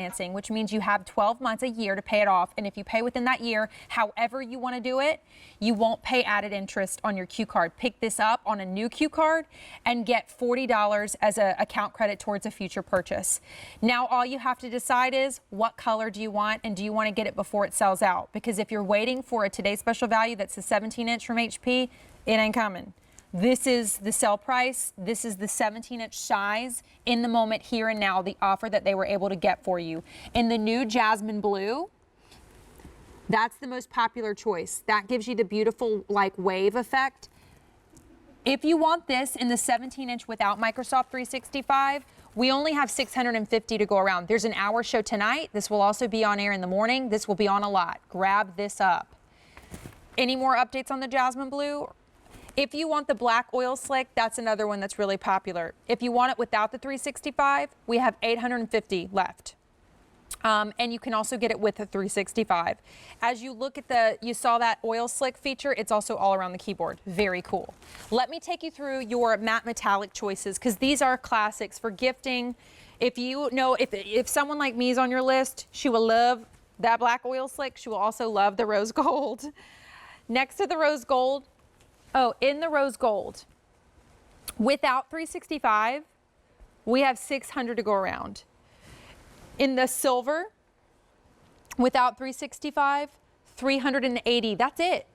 financing, which means you have 12 months, a year to pay it off. And if you pay within that year, however you want to do it, you won't pay added interest on your Q card. Pick this up on a new Q card and get $40 as an account credit towards a future purchase. Now, all you have to decide is what color do you want, and do you want to get it before it sells out? Because if you're waiting for a today's special value that's a 17-inch from HP, it ain't coming. This is the sell price. This is the 17-inch size in the moment, here and now, the offer that they were able to get for you. In the new Jasmine Blue, that's the most popular choice. That gives you the beautiful like wave effect. If you want this in the 17-inch without Microsoft 365, we only have 650 to go around. There's an hour show tonight. This will also be on air in the morning. This will be on a lot. Grab this up. Any more updates on the Jasmine Blue? If you want the black oil slick, that's another one that's really popular. If you want it without the 365, we have 850 left. And you can also get it with the 365. As you look at you saw that oil slick feature, it's also all around the keyboard. Very cool. Let me take you through your matte metallic choices, because these are classics for gifting. If you know, if someone like me is on your list, she will love that black oil slick. She will also love the rose gold. Next to the rose gold, in the rose gold, without 365, we have 600 to go around. In the silver, without 365, 380, that's it.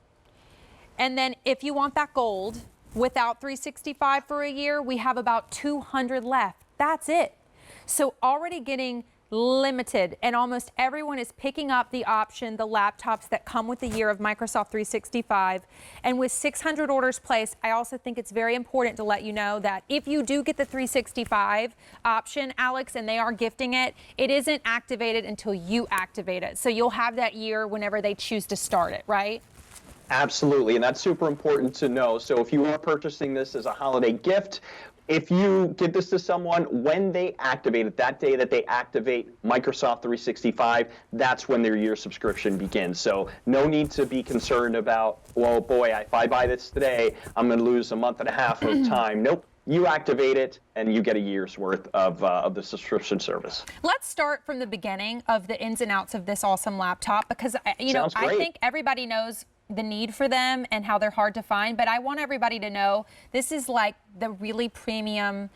And then if you want that gold, without 365 for a year, we have about 200 left. That's it. So already getting limited, and almost everyone is picking up the option, the laptops that come with the year of Microsoft 365. And with 600 orders placed, I also think it's very important to let you know that if you do get the 365 option, Alex, and they are gifting it, it isn't activated until you activate it. So you'll have that year whenever they choose to start it, right? Absolutely, and that's super important to know. So if you are purchasing this as a holiday gift, if you give this to someone, when they activate it, that day that they activate Microsoft 365, that's when their year subscription begins. So no need to be concerned about, well, boy, if I buy this today, I'm going to lose a month and a half of time. Nope. You activate it, and you get a year's worth of the subscription service. Let's start from the beginning of the ins and outs of this awesome laptop, because I think everybody knows the need for them and how they're hard to find, but I want everybody to know this is like the really premium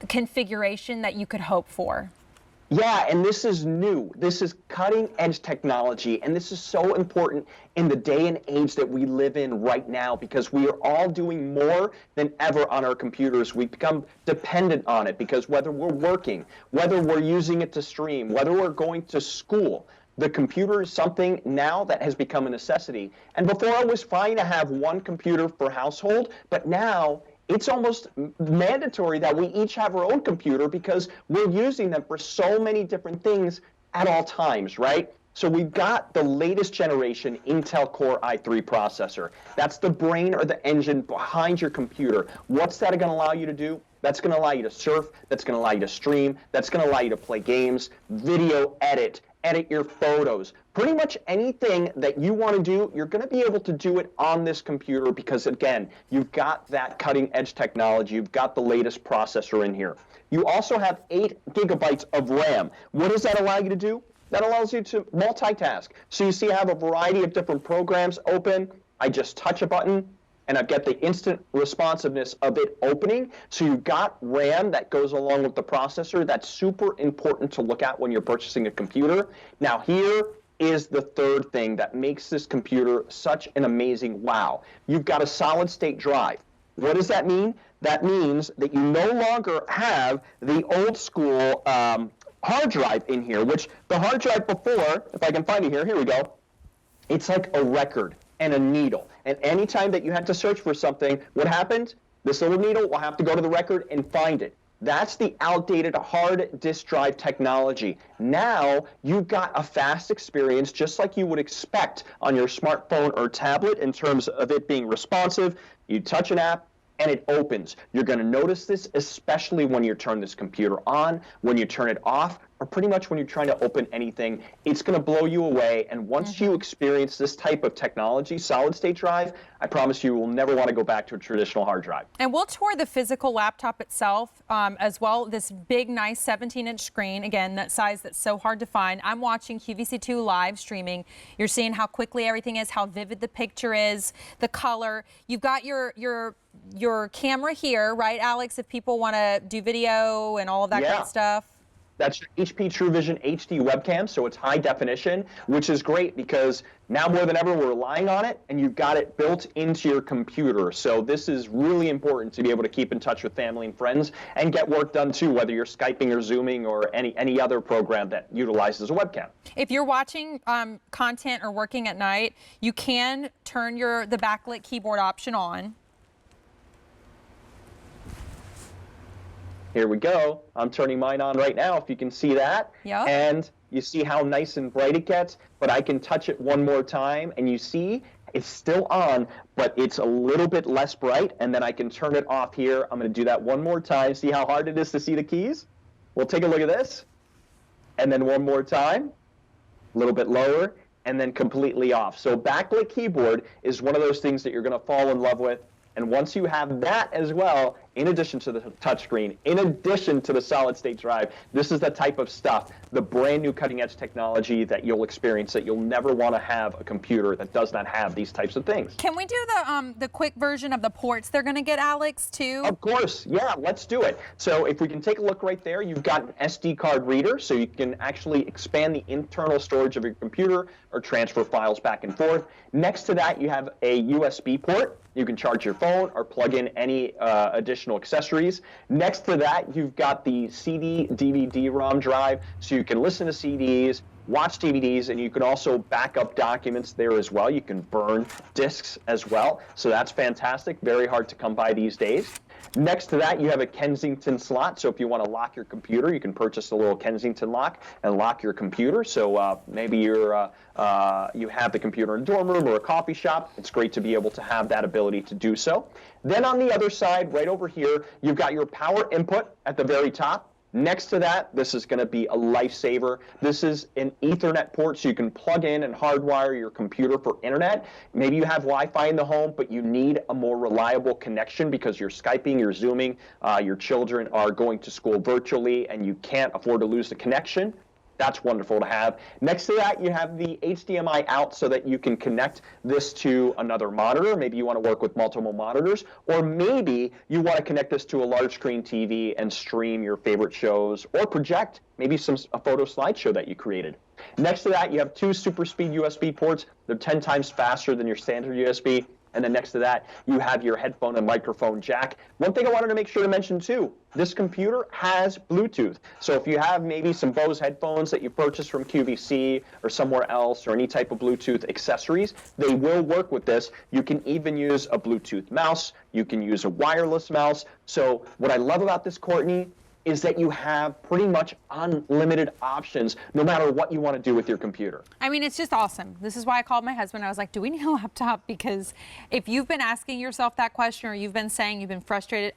configuration that you could hope for. Yeah, and this is new. This is cutting edge technology, and this is so important in the day and age that we live in right now, because we are all doing more than ever on our computers. We've become dependent on it, because whether we're working, whether we're using it to stream, whether we're going to school, the computer is something now that has become a necessity. And before, it was fine to have one computer per household, but now it's almost mandatory that we each have our own computer, because we're using them for so many different things at all times, right? So we've got the latest generation Intel Core i3 processor. That's the brain or the engine behind your computer. What's that going to allow you to do? That's going to allow you to surf. That's going to allow you to stream. That's going to allow you to play games, video edit your photos. Pretty much anything that you want to do, you're going to be able to do it on this computer, because, again, you've got that cutting-edge technology. You've got the latest processor in here. You also have 8 gigabytes of RAM. What does that allow you to do? That allows you to multitask. So you see I have a variety of different programs open. I just touch a button, and I've got the instant responsiveness of it opening. So you've got RAM that goes along with the processor. That's super important to look at when you're purchasing a computer. Now, here is the third thing that makes this computer such an amazing wow. You've got a solid-state drive. What does that mean? That means that you no longer have the old-school hard drive in here, which the hard drive before, if I can find it here we go, it's like a record and a needle. And anytime that you had to search for something, what happened? This little needle will have to go to the record and find it. That's the outdated hard disk drive technology. Now you've got a fast experience, just like you would expect on your smartphone or tablet, in terms of it being responsive. You touch an app, and it opens. You're going to notice this especially when you turn this computer on, when you turn it off, or pretty much when you're trying to open anything, it's going to blow you away. And once you experience this type of technology, solid state drive, I promise you will never want to go back to a traditional hard drive. And we'll tour the physical laptop itself as well. This big, nice 17-inch screen, again, that size that's so hard to find. I'm watching QVC2 live streaming. You're seeing how quickly everything is, how vivid the picture is, the color. You've got your camera here, right, Alex, if people want to do video and all of that great stuff? That's your HP Truevision HD Webcam, so it's high definition, which is great because now more than ever we're relying on it, and you've got it built into your computer. So this is really important to be able to keep in touch with family and friends and get work done too, whether you're Skyping or Zooming or any other program that utilizes a webcam. If you're watching content or working at night, you can turn the backlit keyboard option on. Here we go. I'm turning mine on right now, if you can see that. Yep. And you see how nice and bright it gets, but I can touch it one more time, and you see it's still on, but it's a little bit less bright, and then I can turn it off here. I'm going to do that one more time. See how hard it is to see the keys? We'll take a look at this. And then one more time, a little bit lower, and then completely off. So backlit keyboard is one of those things that you're going to fall in love with. And once you have that as well, in addition to the touchscreen, in addition to the solid state drive, this is the type of stuff, the brand new cutting edge technology that you'll experience, that you'll never want to have a computer that does not have these types of things. Can we do the quick version of the ports they're going to get, Alex, too? Of course, yeah, let's do it. So if we can take a look right there, you've got an SD card reader, so you can actually expand the internal storage of your computer or transfer files back and forth. Next to that, you have a USB port. You can charge your phone or plug in any additional accessories. Next to that, you've got the CD, DVD, ROM drive, so you can listen to CDs, watch DVDs, and you can also back up documents there as well. You can burn discs as well, so that's fantastic. Very hard to come by these days. Next to that, you have a Kensington slot, so if you want to lock your computer, you can purchase a little Kensington lock and lock your computer. So maybe you have the computer in a dorm room or a coffee shop. It's great to be able to have that ability to do so. Then on the other side, right over here, you've got your power input at the very top. Next to that, this is going to be a lifesaver. This is an Ethernet port, so you can plug in and hardwire your computer for internet. Maybe you have Wi-Fi in the home, but you need a more reliable connection because you're Skyping, you're Zooming, your children are going to school virtually, and you can't afford to lose the connection. That's wonderful to have. Next to that, you have the HDMI out so that you can connect this to another monitor. Maybe you want to work with multiple monitors, or maybe you want to connect this to a large screen TV and stream your favorite shows or project maybe a photo slideshow that you created. Next to that, you have two super speed USB ports. They're 10 times faster than your standard USB. And then next to that, you have your headphone and microphone jack. One thing I wanted to make sure to mention too, this computer has Bluetooth. So if you have maybe some Bose headphones that you purchased from QVC or somewhere else, or any type of Bluetooth accessories, they will work with this. You can even use a Bluetooth mouse. You can use a wireless mouse. So what I love about this, Courtney, is that you have pretty much unlimited options no matter what you want to do with your computer. I mean, it's just awesome. This is why I called my husband. I was like, do we need a laptop? Because if you've been asking yourself that question, or you've been saying you've been frustrated,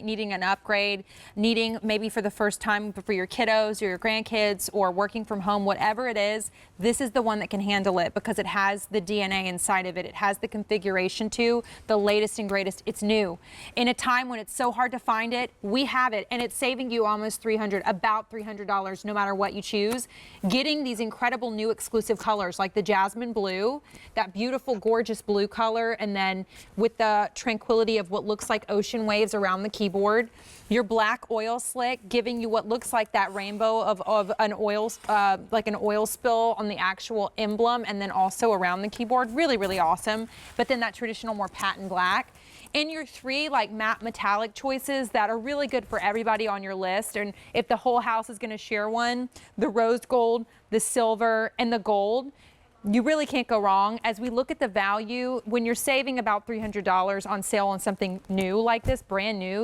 needing an upgrade, needing maybe for the first time for your kiddos or your grandkids, or working from home, whatever it is, this is the one that can handle it because it has the DNA inside of it. It has the configuration to the latest and greatest. It's new. In a time when it's so hard to find it, we have it, and it's saving you almost about $300 no matter what you choose. Getting these incredible new exclusive colors like the jasmine blue, that beautiful gorgeous blue color, and then with the tranquility of what looks like ocean waves around the keyboard. Your black oil slick giving you what looks like that rainbow of an oil, like an oil spill on the actual emblem, and then also around the keyboard. Really, really awesome. But then that traditional more patent black. And your three like matte metallic choices that are really good for everybody on your list. And if the whole house is going to share one, the rose gold, the silver, and the gold, you really can't go wrong. As we look at the value, when you're saving about $300 on sale on something new like this, brand new,